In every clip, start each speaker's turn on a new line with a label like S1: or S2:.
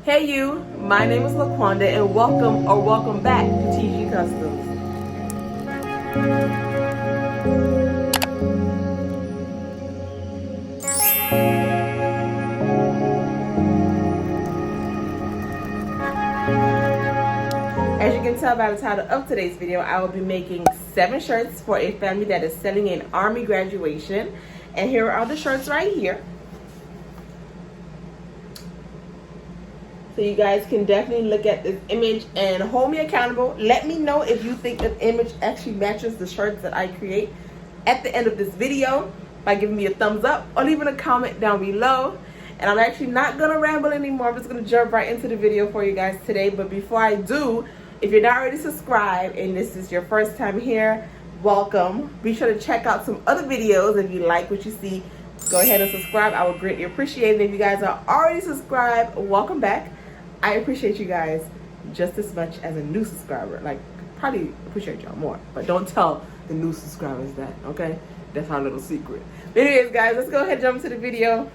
S1: Hey you, my name is LaQuanda and welcome back to TG Customs. As you can tell by the title of today's video, I will be making 7 shirts for a family that is selling an Army graduation. And here are the shirts right here. So you guys can definitely look at this image and hold me accountable. Let me know if you think the image actually matches the shirts that I create at the end of this video by giving me a thumbs up or leaving a comment down below. And I'm actually not gonna ramble anymore. I'm just gonna jump right into the video for you guys today. But before I do, if you're not already subscribed and this is your first time here, welcome. Be sure to check out some other videos. If you like what you see, go ahead and subscribe. I would greatly appreciate it. If you guys are already subscribed, welcome back. I appreciate you guys just as much as a new subscriber. Like, probably appreciate y'all more, but don't tell the new subscribers that, okay? That's our little secret. But anyways, guys, let's go ahead and jump into the video.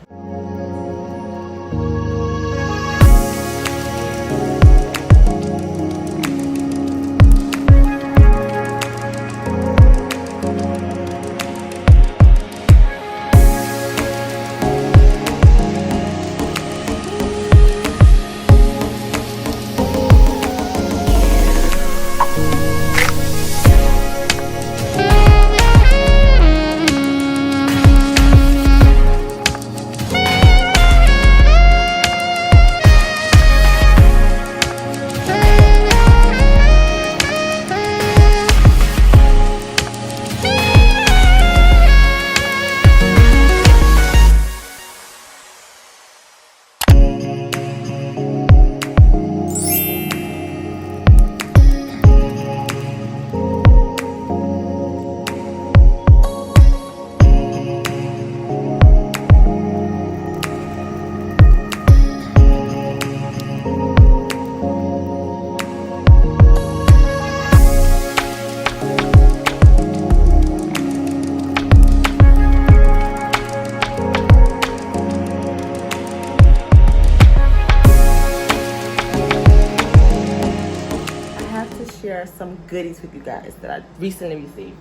S1: Share some goodies with you guys that I recently received.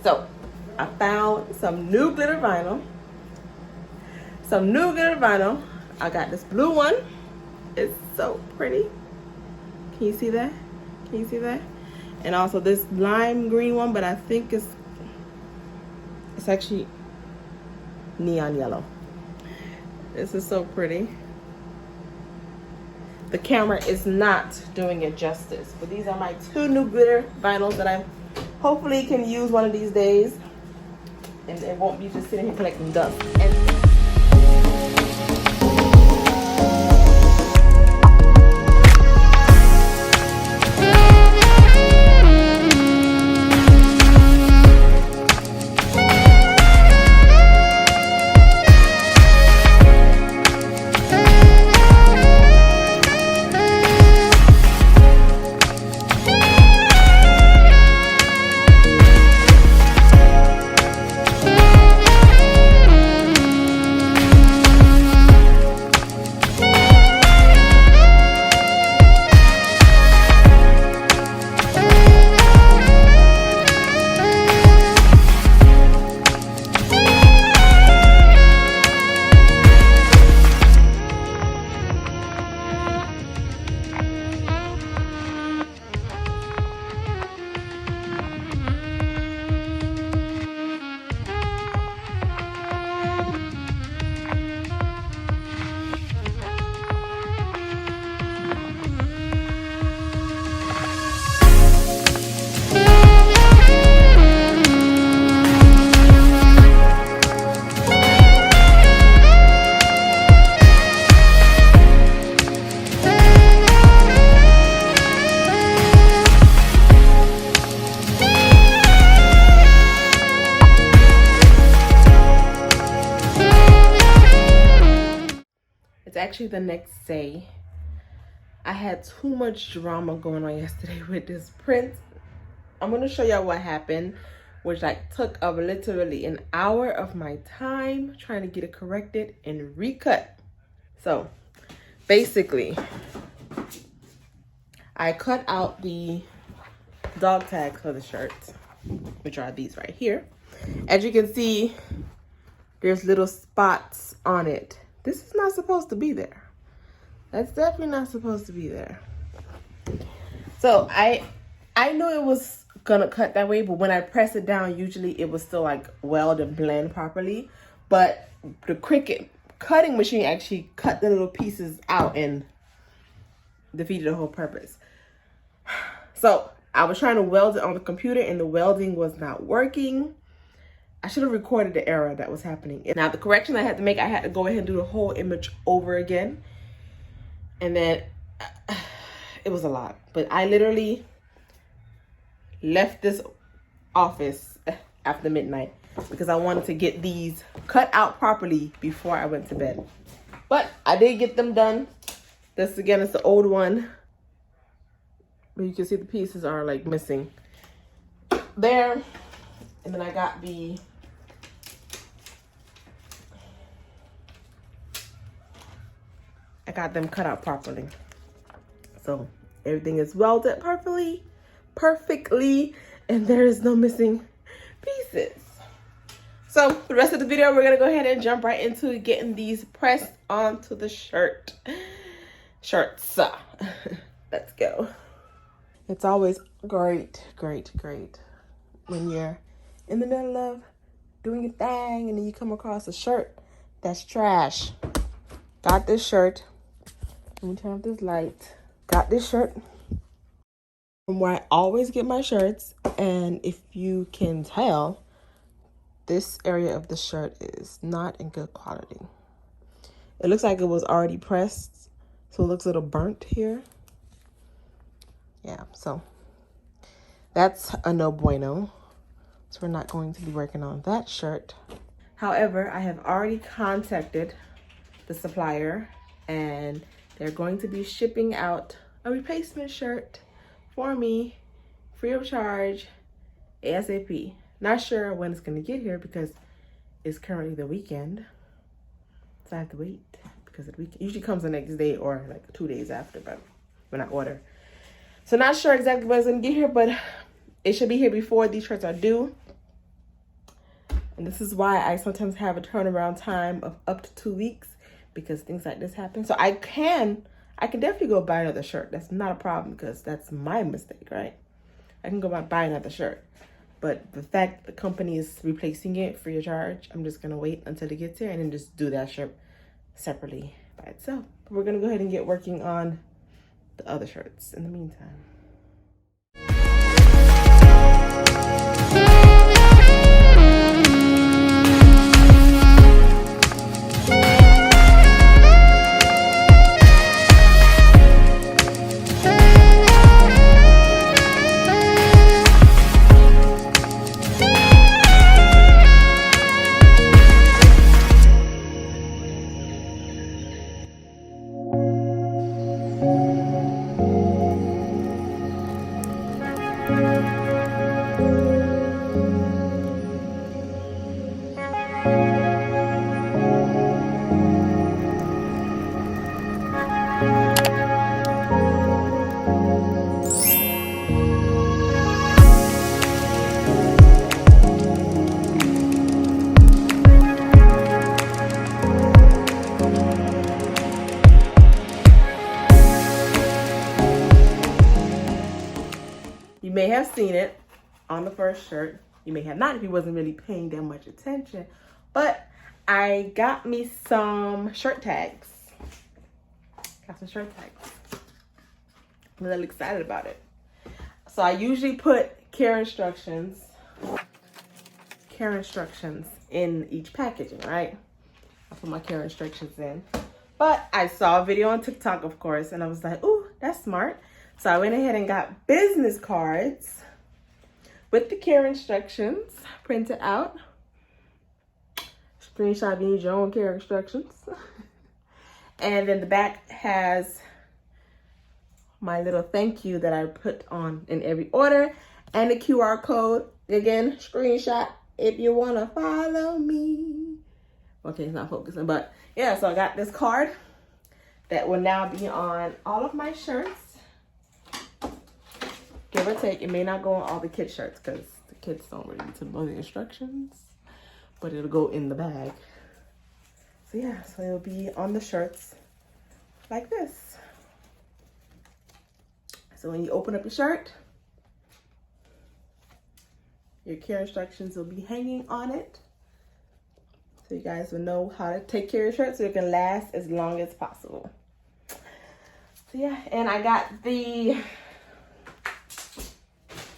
S1: So I found some new glitter vinyl. I got this blue one. It's so pretty. Can you see that? And also this lime green one, but I think it's actually neon yellow. This is so pretty. The camera is not doing it justice, but these are my 2 new glitter vinyls that I hopefully can use one of these days, and it won't be just sitting here collecting dust. It's actually the next day. I had too much drama going on yesterday with this print. I'm going to show y'all what happened, which like took up literally an hour of my time trying to get it corrected and recut. So basically, I cut out the dog tags for the shirts, which are these right here. As you can see, there's little spots on it. This is not supposed to be there. That's definitely not supposed to be there. So I knew it was gonna cut that way, but when I press it down, usually it was still like weld and blend properly. But the Cricut cutting machine actually cut the little pieces out and defeated the whole purpose. So I was trying to weld it on the computer and the welding was not working. I should have recorded the error that was happening. Now the correction I had to make, I had to go ahead and do the whole image over again. And then it was a lot. But I literally left this office after midnight because I wanted to get these cut out properly before I went to bed. But I did get them done. This again is the old one. But you can see the pieces are like missing there. And then I got them cut out properly. So everything is welded perfectly, and there is no missing pieces. So the rest of the video, we're gonna go ahead and jump right into getting these pressed onto the shirts. Let's go. It's always great when you're in the middle of doing your thing and then you come across a shirt that's trash. Got this shirt. Let me turn off this light. Got this shirt from where I always get my shirts, and if you can tell, this area of the shirt is not in good quality. It looks like it was already pressed, so it looks a little burnt here. Yeah, so that's a no bueno. So we're not going to be working on that shirt. However, I have already contacted the supplier and they're going to be shipping out a replacement shirt for me, free of charge, ASAP. Not sure when it's going to get here because it's currently the weekend. So I have to wait because the weekend usually comes the next day or like 2 days after, but when I order. So not sure exactly when it's going to get here, but it should be here before these shirts are due. And this is why I sometimes have a turnaround time of up to 2 weeks because things like this happen. So I can definitely go buy another shirt. That's not a problem because that's my mistake, right? I can go buy another shirt. But the fact the company is replacing it free of charge, I'm just going to wait until it gets here and then just do that shirt separately by itself. But we're going to go ahead and get working on the other shirts in the meantime. You may have seen it on the first shirt. You may have not if you wasn't really paying that much attention. But I got me some shirt tags. Got some shirt tags. I'm really excited about it. So I usually put care instructions in each packaging, right? I put my care instructions in. But I saw a video on TikTok, of course, and I was like, ooh, that's smart. So I went ahead and got business cards with the care instructions printed out. Screenshot if you need your own care instructions. And then the back has my little thank you that I put on in every order. And the QR code. Again, screenshot if you want to follow me. Okay, it's not focusing. But yeah, so I got this card. that will now be on all of my shirts. Give or take, it may not go on all the kids' shirts because the kids don't really need to know the instructions, but it'll go in the bag. So yeah, so it'll be on the shirts like this. So when you open up your shirt, your care instructions will be hanging on it. So you guys will know how to take care of your shirt so it can last as long as possible. So yeah, and I got the,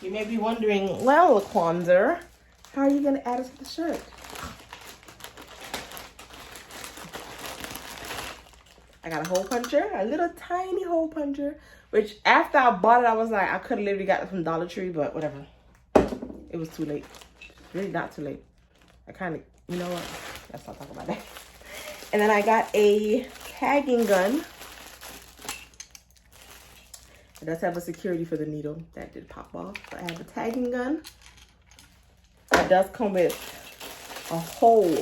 S1: you may be wondering, well, Laquanda, how are you gonna add it to the shirt? I got a hole puncher, a little tiny hole puncher, which after I bought it, I was like, I could have literally got it from Dollar Tree, but whatever. It was too late. Really not too late. I kind of, you know what? Let's not talk about that. And then I got a tagging gun. It does have a security for the needle that did pop off. So I have a tagging gun. It does come with a whole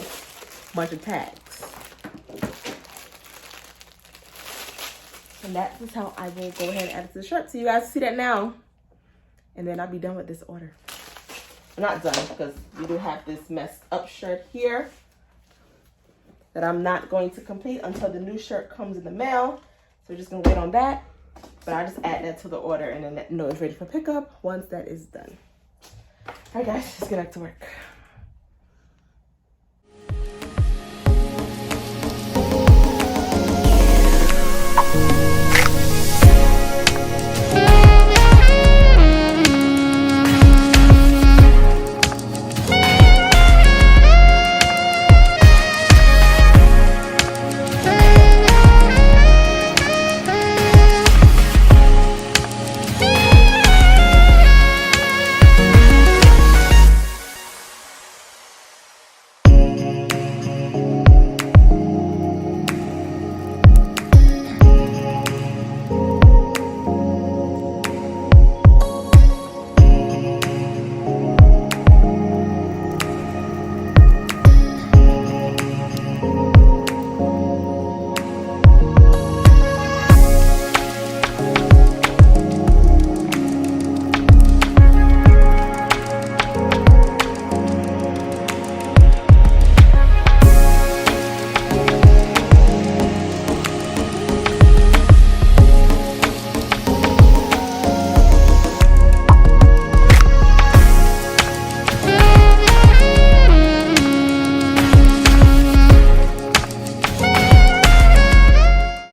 S1: bunch of tags. And that is how I will go ahead and add it to the shirt. So you guys see that now. And then I'll be done with this order. I'm not done because we do have this messed up shirt here that I'm not going to complete until the new shirt comes in the mail. So we're just gonna wait on that. But I'll just add that to the order and then know it's ready for pickup once that is done. All right guys, let's get back to work.